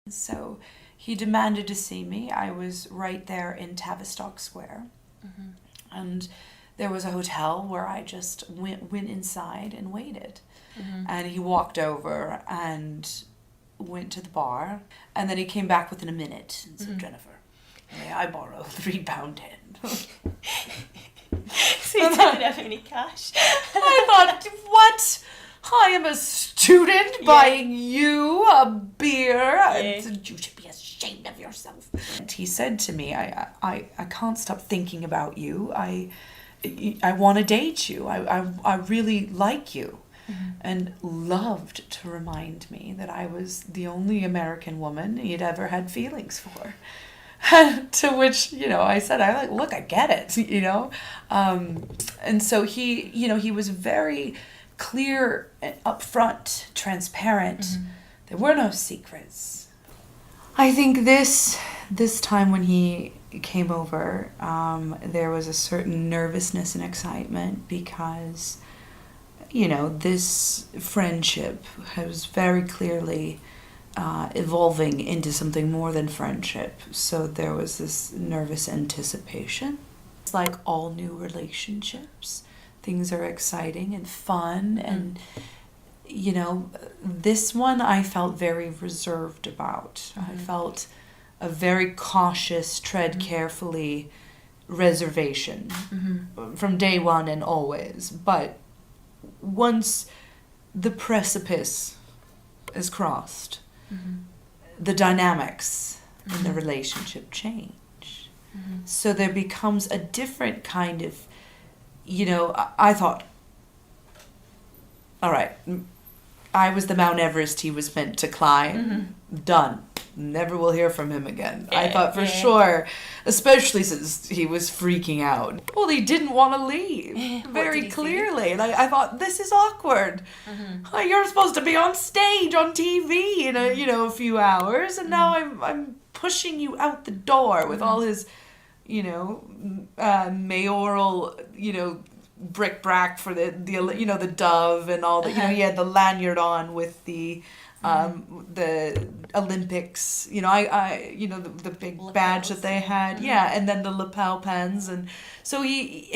So he demanded to see me. I was right there in Tavistock Square. Mm-hmm. And there was a hotel where I just went inside and waited. Mm-hmm. And he walked over and went to the bar. And then he came back within a minute and said, mm-hmm. Jennifer, may I borrow £3.10? So you didn't have any cash. I thought, what? I am a student buying you a beer. Yeah. You should be ashamed of yourself. And he said to me, I can't stop thinking about you. I want to date you. I really like you. Mm-hmm. And loved to remind me that I was the only American woman he'd ever had feelings for. To which, I said, look, I get it, and so he was very clear, upfront, transparent. Mm-hmm. There were no secrets. I think this time when he came over, there was a certain nervousness and excitement because, this friendship was very clearly evolving into something more than friendship. So there was this nervous anticipation. It's like all new relationships. Things are exciting and fun. And, this one I felt very reserved about. Mm-hmm. I felt a very cautious, tread carefully reservation from day one and always. But once the precipice is crossed, the dynamics in the relationship change. Mm-hmm. So there becomes a different kind of, I thought, all right, I was the Mount Everest he was meant to climb. Mm-hmm. Done. Never will hear from him again. I thought for sure, especially since he was freaking out. Well, he didn't want to leave very clearly. And I thought, this is awkward. Mm-hmm. You're supposed to be on stage, on TV in a few hours. And now I'm pushing you out the door with all his, mayoral, bric-a-brac for the dove and all that. He had the lanyard on with the Olympics, the big lapels badge that they had, and then the lapel pens, and so he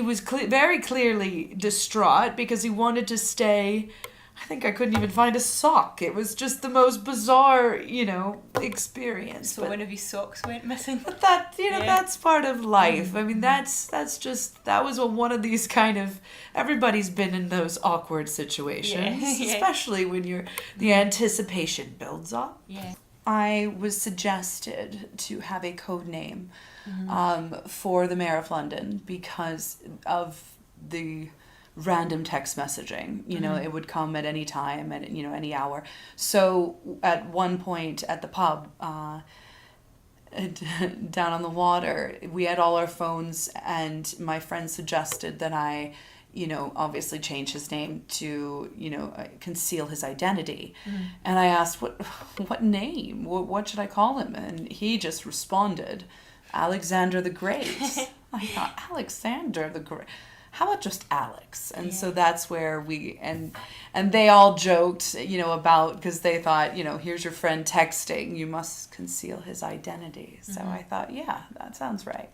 was very clearly distraught because he wanted to stay. I think I couldn't even find a sock. It was just the most bizarre, experience. So one of his socks went missing. But that, that's part of life. I mean, that was one of these kind of, everybody's been in those awkward situations, especially when the anticipation builds up. Yeah. I was suggested to have a code name for the Mayor of London because of the random text messaging, it would come at any time and any hour. So at one point at the pub down on the water, we had all our phones, and my friend suggested that I obviously change his name to conceal his identity. And I asked what name, what should I call him, and he just responded, Alexander the Great. I thought, Alexander the Great, how about just Alex? And so that's where and they all joked, about, because they thought, here's your friend texting, you must conceal his identity. So I thought, that sounds right.